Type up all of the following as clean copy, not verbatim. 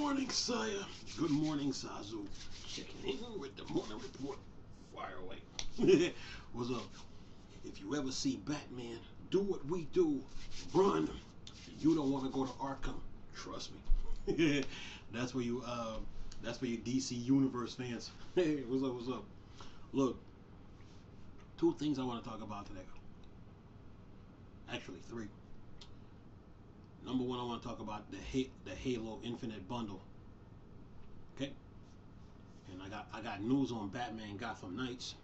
morning, Sire. Good morning, Sazu. Checking in with the morning report. Fire away. What's up? If you ever see Batman do what we do, run. You don't want to go to Arkham. Trust me. That's for you. That's for you DC Universe fans. Hey, what's up? What's up? Look, two things I want to talk about today. Actually, three. Number one, I want to talk about the Halo Infinite bundle. Okay, and I got news on Batman Gotham Knights,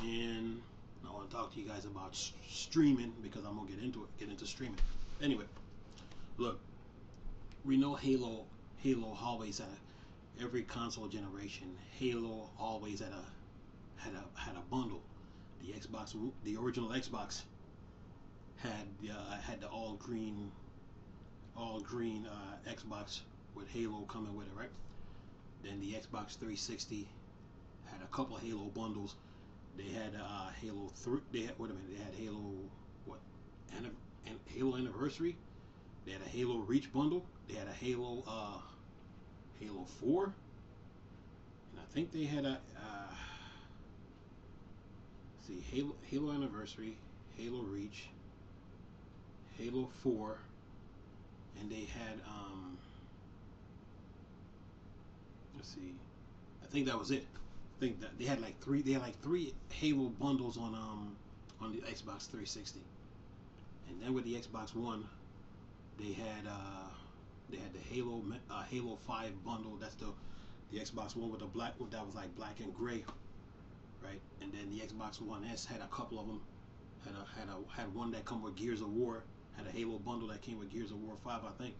and I want to talk to you guys about streaming because I'm gonna get into streaming. Anyway, look, we know Halo always had every console generation. Halo always had a bundle. The original Xbox had the all green Xbox with Halo coming with it, right? Then the Xbox 360 had a couple of Halo bundles. They had Halo 3. They had They had Halo Halo Anniversary. They had a Halo Reach bundle. They had a Halo 4, and I think they had a Halo Anniversary, Halo Reach, Halo 4, and they had let's see, I think that was it. I think that they had like three Halo bundles on the Xbox 360, and then with the Xbox One, they had the Halo 5 bundle. That's the Xbox One with the black, that was like black and gray, right? And then the Xbox One S had a couple of them. Had one that come with Gears of War. Had a Halo bundle that came with Gears of War 5, I think.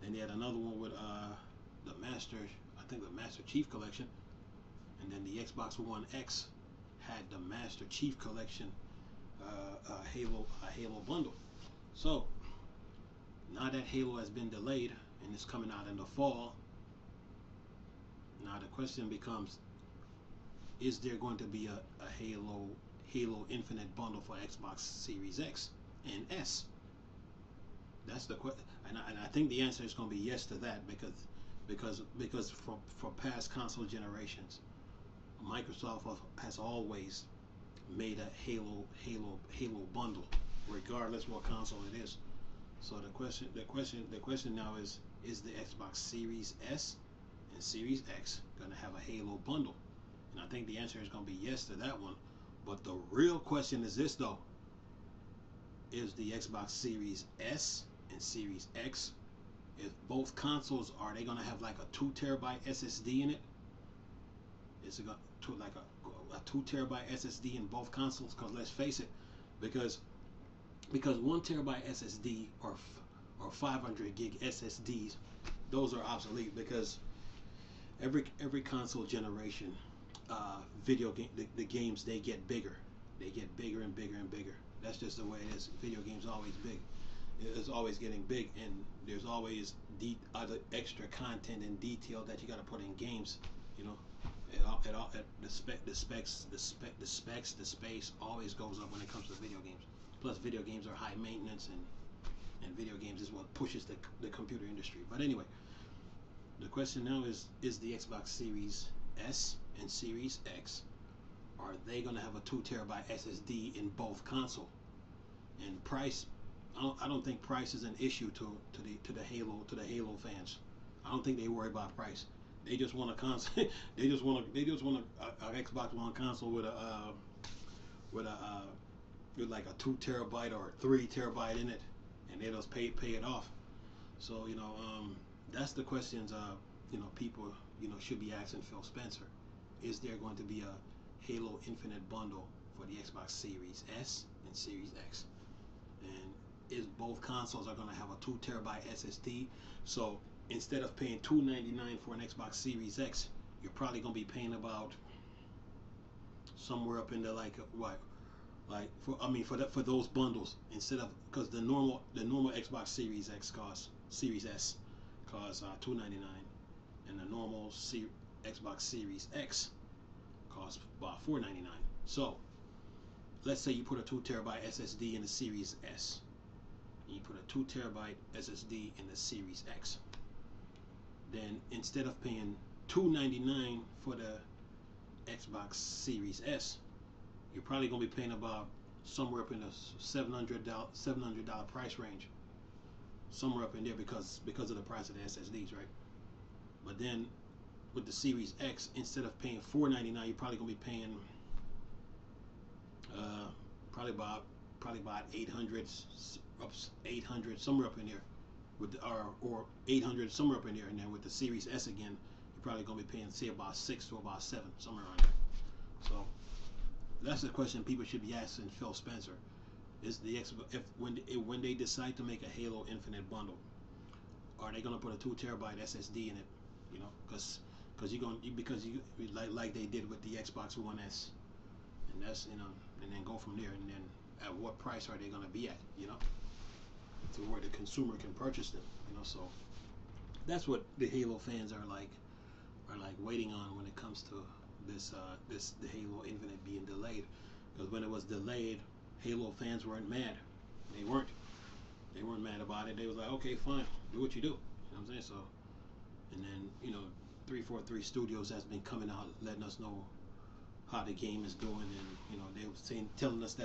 Then they had another one with the Master Chief Collection. And then the Xbox One X had the Master Chief Collection Halo bundle. So now that Halo has been delayed and it's coming out in the fall, now the question becomes: is there going to be a Halo Infinite bundle for Xbox Series X and S? That's the question, and I think the answer is going to be yes to that, because for past console generations, Microsoft has always made a Halo bundle, regardless what console it is. So the question now is the Xbox Series S and Series X going to have a Halo bundle? And I think the answer is going to be yes to that one. But the real question is this, though: is the Xbox Series S and Series X, if both consoles, are they going to have like a 2 terabyte SSD in it? Is it going to like a 2 terabyte SSD in both consoles? Because let's face it, because 1 terabyte SSD or 500 gig SSDs, those are obsolete, because every console generation, video game, the games, they get bigger and bigger and bigger. That's just the way it is. Video games are always big. It's always getting big, and there's always other extra content and detail that you got to put in games. You know, the space always goes up when it comes to video games. Plus, video games are high maintenance, and video games is what pushes the computer industry. But anyway, the question now is the Xbox Series S and Series X, are they going to have a 2 terabyte SSD in both console? And price, I don't think price is an issue to the Halo fans. I don't think they worry about price. They just want a console. they just want a Xbox One console with like a 2 terabyte or 3 terabyte in it, and they just pay it off. So that's the questions people should be asking Phil Spencer. Is there going to be a Halo Infinite bundle for the Xbox Series S and Series X? And is both consoles are going to have a 2 terabyte SSD? So instead of paying $299 for an Xbox Series X, you're probably going to be paying about somewhere up in the for those bundles, instead of, because the normal Xbox Series S costs $299, and the normal Xbox Series X costs about $499. So let's say you put a 2 terabyte SSD in the Series S, and you put a 2 terabyte SSD in the Series X. then instead of paying $299 for the Xbox Series S, you're probably gonna be paying about somewhere up in the $700 price range, somewhere up in there because of the price of the SSDs, right? But then with the Series X, instead of paying $499, you're probably gonna be paying probably about 800 somewhere up in there with or 800 somewhere up in there, and then with the Series S again, you're probably gonna be paying say about 6 to about 7 somewhere around there. So that's the question people should be asking Phil Spencer: is the Xbox, when they decide to make a Halo Infinite bundle, are they gonna put a 2 terabyte SSD in it? You know, because you like they did with the Xbox One S, and that's, you know, and then go from there. And then at what price are they gonna be at? You know, to where the consumer can purchase them. You know, so that's what the Halo fans are like waiting on when it comes to the Halo Infinite being delayed. Because when it was delayed, Halo fans weren't mad. They weren't. They weren't mad about it. They was like, okay, fine, do what you do. You know what I'm saying? So, and then, you know, 343 Studios has been coming out letting us know how the game is doing, and, you know, they were telling us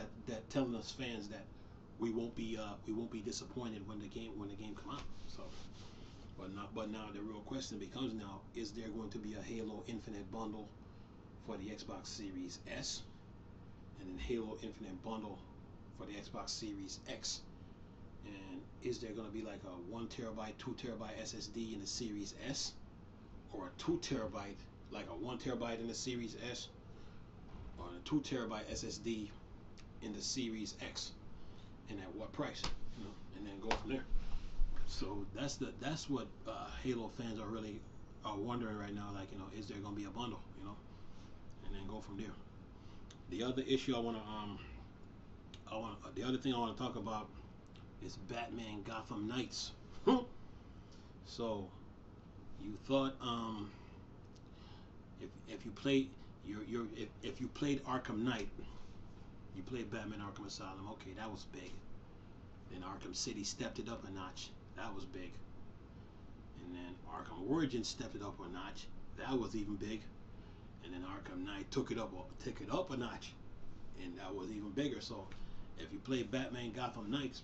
telling us fans that we won't be disappointed when the game come out. So, but now the real question becomes now: is there going to be a Halo Infinite bundle for the Xbox Series S, and then Halo Infinite bundle for the Xbox Series X? And is there going to be like a 1 terabyte, 2 terabyte SSD in the Series S, or a 2 terabyte, like a 1 terabyte in the Series S, or a 2 terabyte SSD in the Series X, and at what price? You know, and then go from there. So that's what Halo fans are really wondering right now. Like, you know, is there going to be a bundle? You know, and then go from there. The other issue the other thing I want to talk about is Batman Gotham Knights. So you thought if you played if you played Arkham Knight, you played Batman Arkham Asylum, okay, that was big. Then Arkham City stepped it up a notch, that was big. And then Arkham Origins stepped it up a notch, that was even big. And then Arkham Knight took it up a notch, and that was even bigger. So if you play Batman Gotham Knights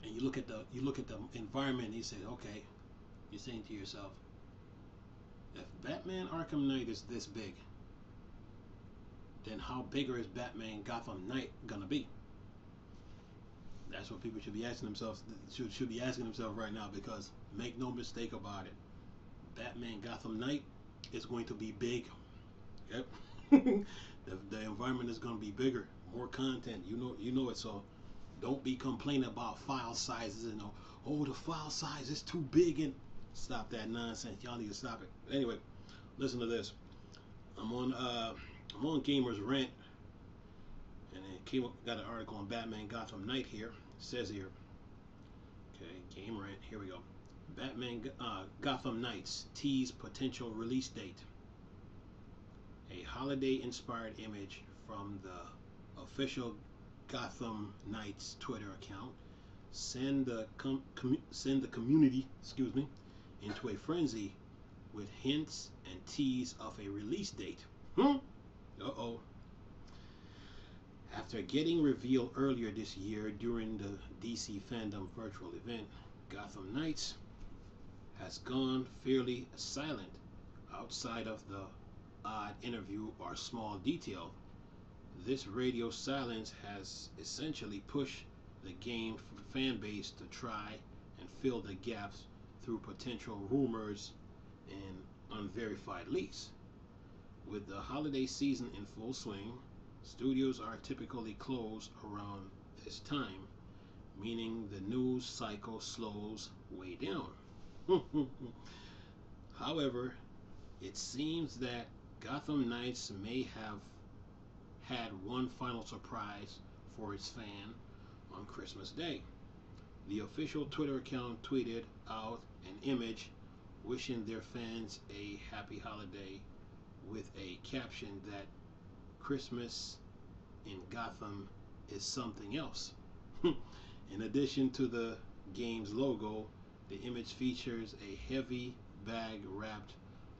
and you look at the environment, and you say, okay, you're saying to yourself, if Batman Arkham Knight is this big, then how bigger is Batman Gotham Knight gonna be? That's what people should be asking themselves. Should be asking themselves right now, because make no mistake about it, Batman Gotham Knight is going to be big. Yep. the environment is going to be bigger, more content. You know it. So don't be complaining about file sizes and oh, the file size is too big, and stop that nonsense. Y'all need to stop it. Anyway, listen to this. I'm on Gamers Rant, and it got an article on Batman Gotham Knight here. It says here, okay, Game Rant. Here we go. Batman Gotham Knights tease potential release date. A holiday-inspired image from the official Gotham Knights Twitter account send the community, into a frenzy with hints and tease of a release date. Uh-oh. After getting revealed earlier this year during the DC Fandom virtual event, Gotham Knights has gone fairly silent outside of the odd interview or small detail. This radio silence has essentially pushed the game fan base to try and fill the gaps through potential rumors and unverified leaks. With the holiday season in full swing, studios are typically closed around this time, meaning the news cycle slows way down. However, it seems that Gotham Knights may have had one final surprise for its fan on Christmas Day. The official Twitter account tweeted out an image wishing their fans a happy holiday with a caption that Christmas in Gotham is something else. In addition to the game's logo, The image features a heavy bag wrapped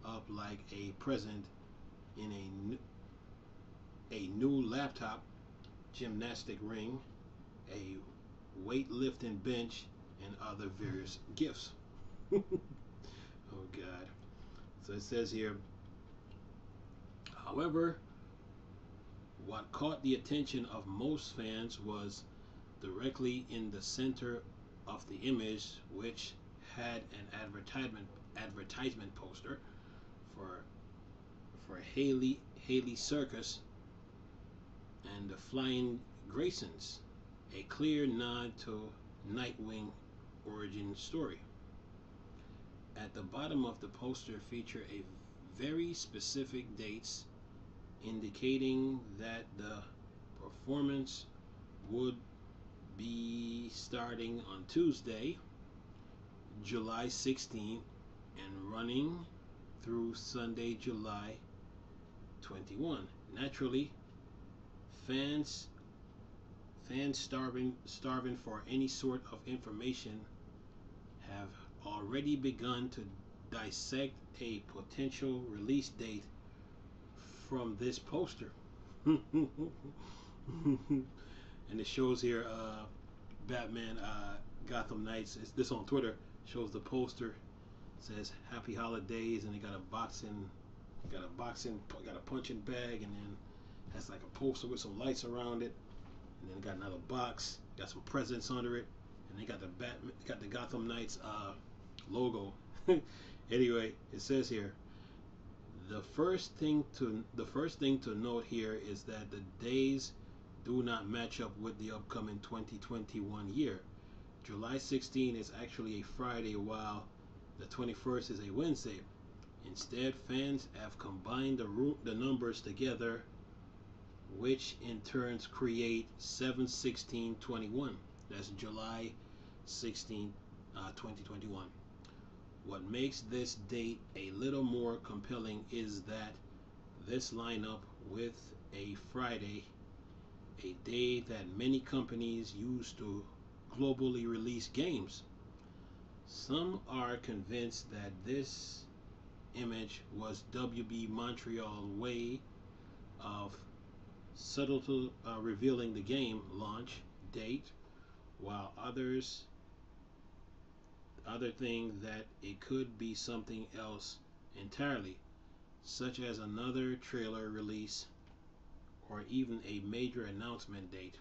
up like a present in a new laptop, gymnastic ring, a weightlifting bench, and other various gifts. Oh God. So it says here, however, what caught the attention of most fans was directly in the center of the image, which had an advertisement poster for Haley Circus and the Flying Graysons, a clear nod to Nightwing origin story. At the bottom of the poster feature a very specific dates indicating that the performance would be starting on Tuesday, July 16th, and running through Sunday, July 21. Naturally, fans starving for any sort of information have already begun to dissect a potential release date from this poster. And it shows here Batman Gotham Knights. This on Twitter shows the poster. It says Happy Holidays, and they got a punching bag, and then has like a poster with some lights around it, and then got another box, got some presents under it, and they got the Gotham Knights logo. Anyway, it says here, the first thing to note here is that the days do not match up with the upcoming 2021 year. July 16 is actually a Friday, while the 21st is a Wednesday. Instead, fans have combined the numbers together, which in turns create 7/16/21. That's July 16, 2021. What makes this date a little more compelling is that this lineup with a Friday, a day that many companies use to globally release games. Some are convinced that this image was WB Montreal's way of subtly revealing the game launch date, while other think that it could be something else entirely, such as another trailer release or even a major announcement date.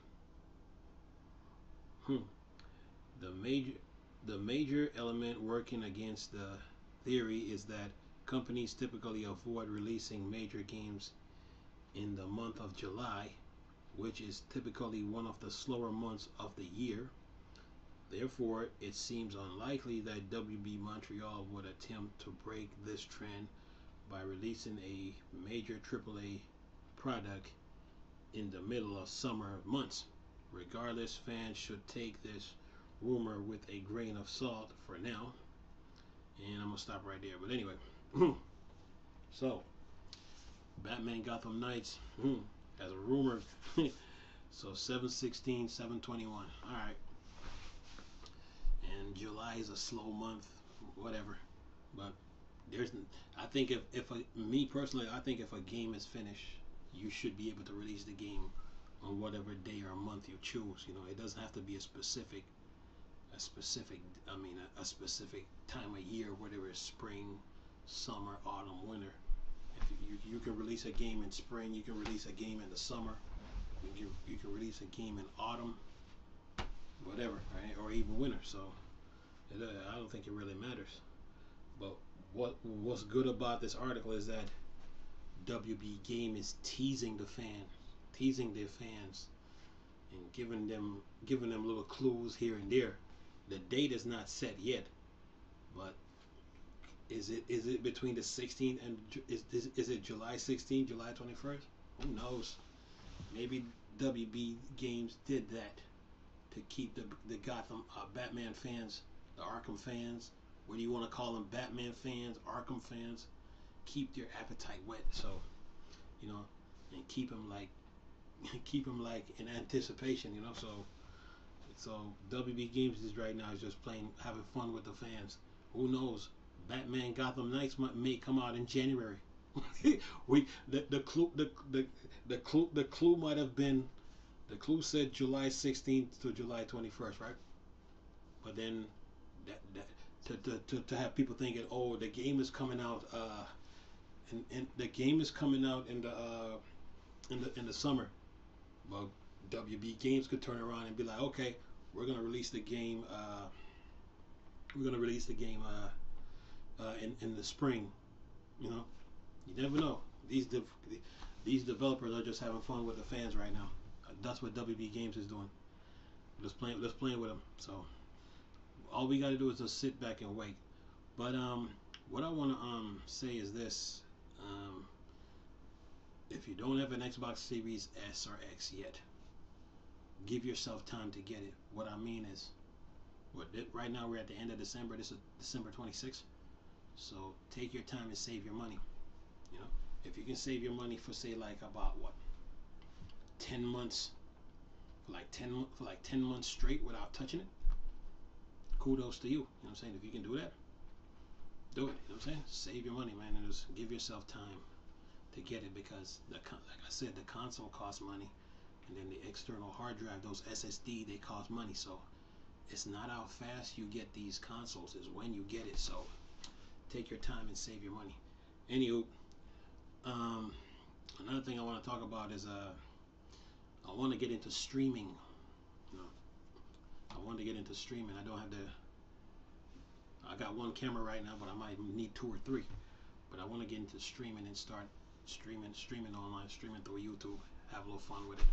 The major element working against the theory is that companies typically avoid releasing major games in the month of July, which is typically one of the slower months of the year. Therefore, it seems unlikely that WB Montreal would attempt to break this trend by releasing a major AAA product in the middle of summer months. Regardless, fans should take this rumor with a grain of salt for now. And I'm going to stop right there. But anyway, so Batman Gotham Knights, as a rumor. So 7/16, 7/21. All right. And July is a slow month, whatever. But I think me personally, I think if a game is finished, you should be able to release the game on whatever day or month you choose. You know, it doesn't have to be a specific time of year, whether it's spring, summer, autumn, winter. If you can release a game in spring, you can release a game in the summer, you can release a game in autumn, whatever, right? Or even winter. So I don't think it really matters. But what's good about this article is that WB Game is teasing their fans, and giving them little clues here and there. The date is not set yet, but is it between the 16th and is it July 16th, July 21st? Who knows? Maybe WB Games did that to keep the Gotham Batman fans, the Arkham fans, what do you want to call them, Batman fans, Arkham fans, keep their appetite wet. So, you know, and keep them like in anticipation. You know, so So WB Games is right now is just playing, having fun with the fans. Who knows? Batman Gotham Knights may come out in January. we the clue might have been, the clue said July 16th to July 21st, right? But then to have people thinking, oh, the game is coming out, and the game is coming out in the summer. Well, WB Games could turn around and be like, okay, we're gonna release the game. We're gonna release the game in the spring. You know, you never know. These developers are just having fun with the fans right now. That's what WB Games is doing. Just playing with them. So all we got to do is just sit back and wait. But what I want to say is this: if you don't have an Xbox Series S or X yet, give yourself time to get it. What I mean is, right now we're at the end of December. This is December 26th. So take your time and save your money. You know, if you can save your money for say like about what 10 months, for like 10 months straight without touching it, kudos to you. You know what I'm saying? If you can do that, do it. You know what I'm saying? Save your money, man, and just give yourself time to get it, because like I said, the console costs money, and then the external hard drive, those SSD, they cost money. So it's not how fast you get these consoles, it's when you get it. So take your time and save your money. Anywho, another thing I want to talk about is I want to get into streaming. You know, I want to get into streaming. I got one camera right now, but I might need two or three. But I want to get into streaming and start streaming online, streaming through YouTube. Have a little fun with it,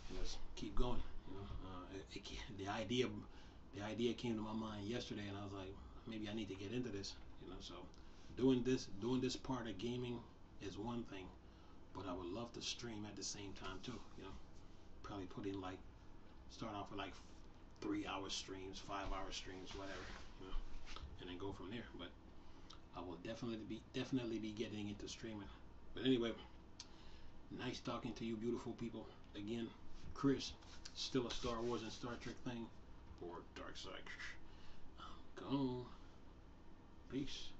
and just keep going. You know, the idea came to my mind yesterday, and I was like, maybe I need to get into this. You know, so doing this part of gaming is one thing, but I would love to stream at the same time too. You know, probably start off with like 3-hour streams, 5-hour streams, whatever. You know, and then go from there. But I will definitely be getting into streaming. But anyway, nice talking to you, beautiful people. Again, Chris, still a Star Wars and Star Trek thing, or Dark Side. I'm gone. Peace.